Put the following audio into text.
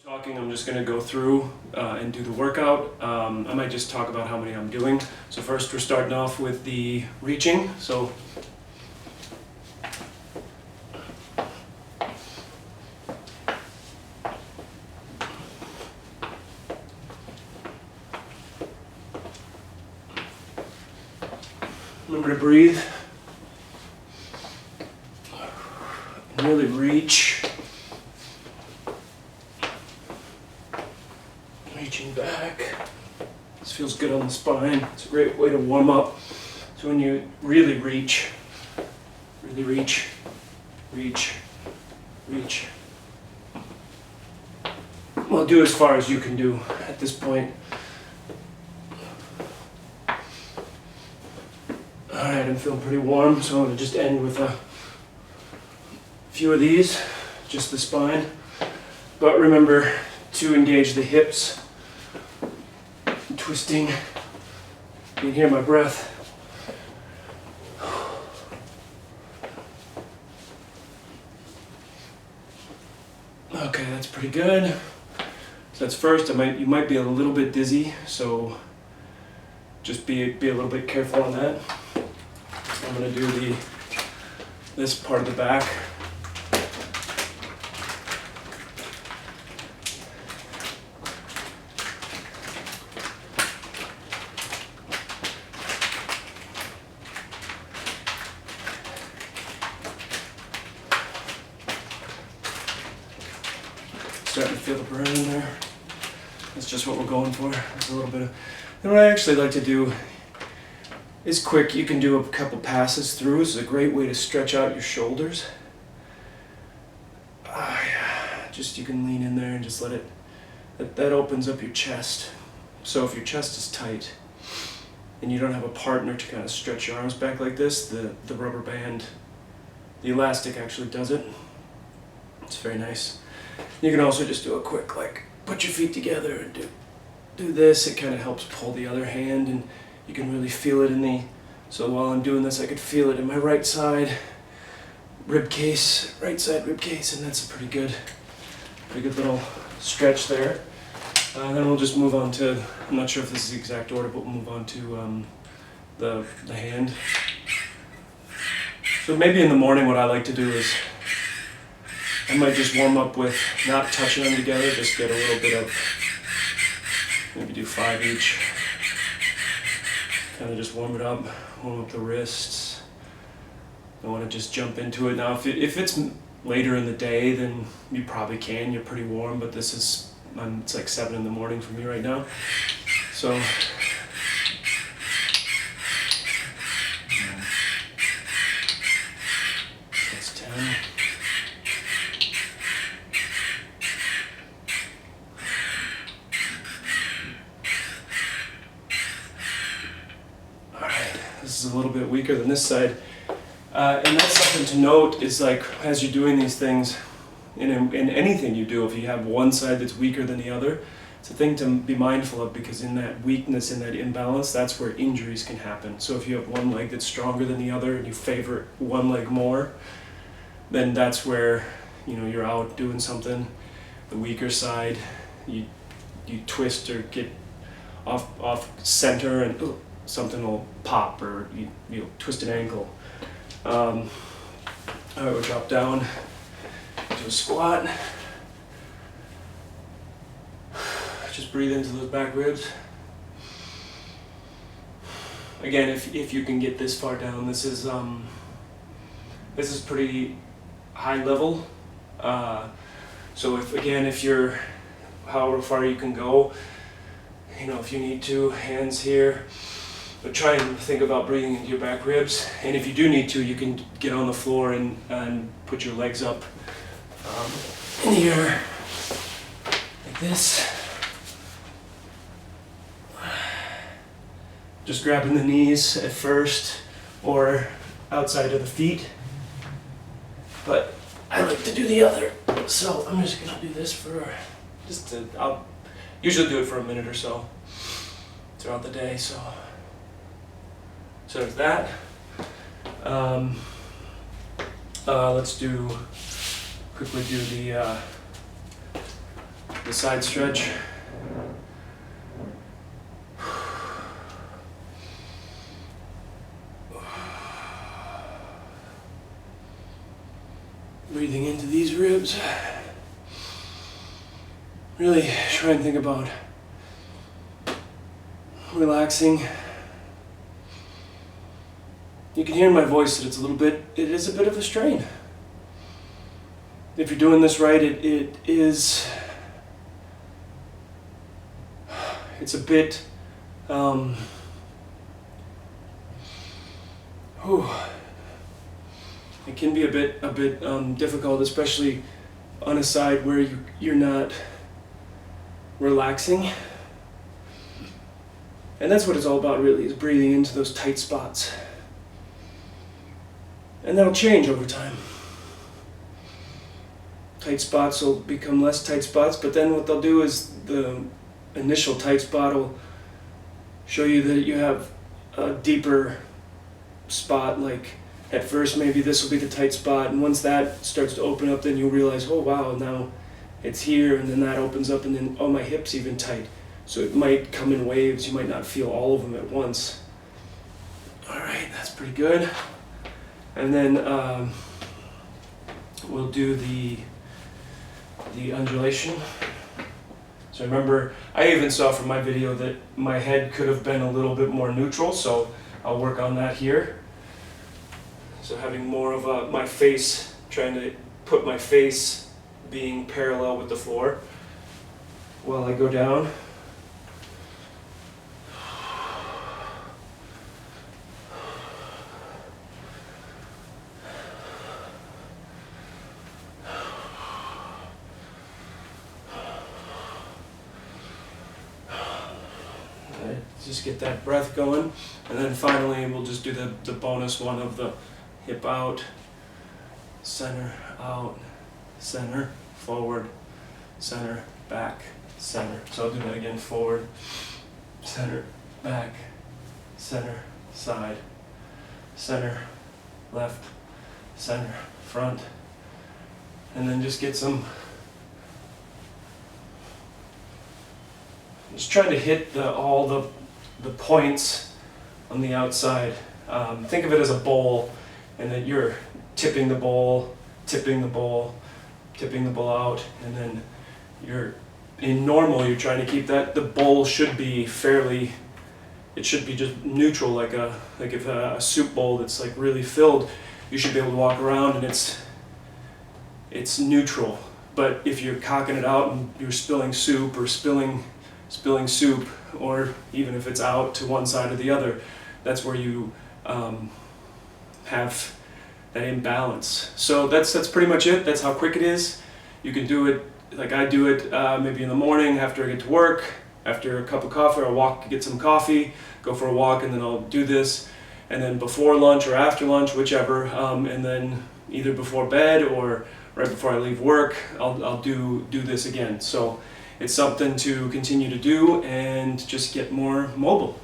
Talking, I'm just going to go through and do the workout. I might just talk about how many I'm doing. So first we're starting off with the reaching. So remember to breathe and really reach. Reaching back. This feels good on the spine. It's a great way to warm up. So when you really reach, reach. Well, do as far as you can do at this point. Alright, I'm feeling pretty warm, so I'm going to just end with a few of these, just the spine. But remember to engage the hips. Twisting. You can hear my breath. Okay, that's pretty good. So that's first. You might be a little bit dizzy, so just be a little bit careful on that. I'm gonna do this part of the back. Starting to feel the burn in there. That's just what we're going for. There's a little bit of. And what I actually like to do is quick. You can do a couple passes through. This is a great way to stretch out your shoulders. Just you can lean in there and just let it. That opens up your chest. So if your chest is tight and you don't have a partner to kind of stretch your arms back like this, the rubber band, the elastic actually does it. It's very nice. You can also just do a quick, put your feet together and do this. It kind of helps pull the other hand, and you can really feel it in the. So while I'm doing this, I could feel it in my right side rib case, and that's a pretty good little stretch there. Then we'll just move on to. I'm not sure if this is the exact order, but we'll move on to the hand. So maybe in the morning, what I like to do is. I might just warm up with not touching them together, just get a little bit of, maybe do 5 each. Kind of just warm up the wrists. Don't want to just jump into it. Now if it's later in the day, then you probably can, you're pretty warm, but this is, it's like 7 in the morning for me right now. So, that's 10. This is a little bit weaker than this side. And that's something to note is as you're doing these things, in anything you do, if you have one side that's weaker than the other, it's a thing to be mindful of, because in that weakness, in that imbalance, that's where injuries can happen. So if you have one leg that's stronger than the other and you favor one leg more, then that's where you're out doing something. The weaker side, you twist or get off center and something will pop, or you twist an ankle. All right, we'll drop down to a squat. Just breathe into those back ribs. Again, if you can get this far down, this is pretty high level. So if you're however far you can go, if you need to, hands here. But try and think about breathing into your back ribs. And if you do need to, you can get on the floor and put your legs up in the air like this. Just grabbing the knees at first or outside of the feet. But I like to do the other. So I'm just gonna do this I'll usually do it for a minute or so throughout the day. So there's that. Let's quickly do the side stretch. Breathing into these ribs. Really try and think about relaxing. You can hear in my voice that it is a bit of a strain. If you're doing this right, it's a bit, it can be a bit difficult, especially on a side where you're not relaxing. And that's what it's all about, really, is breathing into those tight spots. And that'll change over time. Tight spots will become less tight spots, but then what they'll do is the initial tight spot will show you that you have a deeper spot. Like at first maybe this will be the tight spot, and once that starts to open up, then you'll realize, oh wow, now it's here, and then that opens up, and then oh, my hip's even tight. So it might come in waves. You might not feel all of them at once. All right, that's pretty good. And then we'll do the undulation. So remember, I even saw from my video that my head could have been a little bit more neutral, so I'll work on that here. So having more of my face, trying to put my face being parallel with the floor while I go down. Just get that breath going, and then finally we'll just do the bonus one of the hip out, center, out, center, forward, center, back, center. So I'll do that again: forward, center, back, center, side, center, left, center, front, and then just get some. Just trying to hit all the points on the outside. Think of it as a bowl, and that you're tipping the bowl, tipping the bowl, tipping the bowl out, and then you're trying to keep that. The bowl should be it should be just neutral, like if a soup bowl that's like really filled, you should be able to walk around and it's neutral. But if you're cocking it out and you're spilling soup or spilling soup, or even if it's out to one side or the other, that's where you have that imbalance. So that's pretty much it. That's how quick it is. You can do it like I do it maybe in the morning after I get to work, after a cup of coffee. I'll walk, get some coffee, go for a walk, and then I'll do this. And then before lunch or after lunch, whichever, and then either before bed or right before I leave work, I'll do this again. So it's something to continue to do and just get more mobile.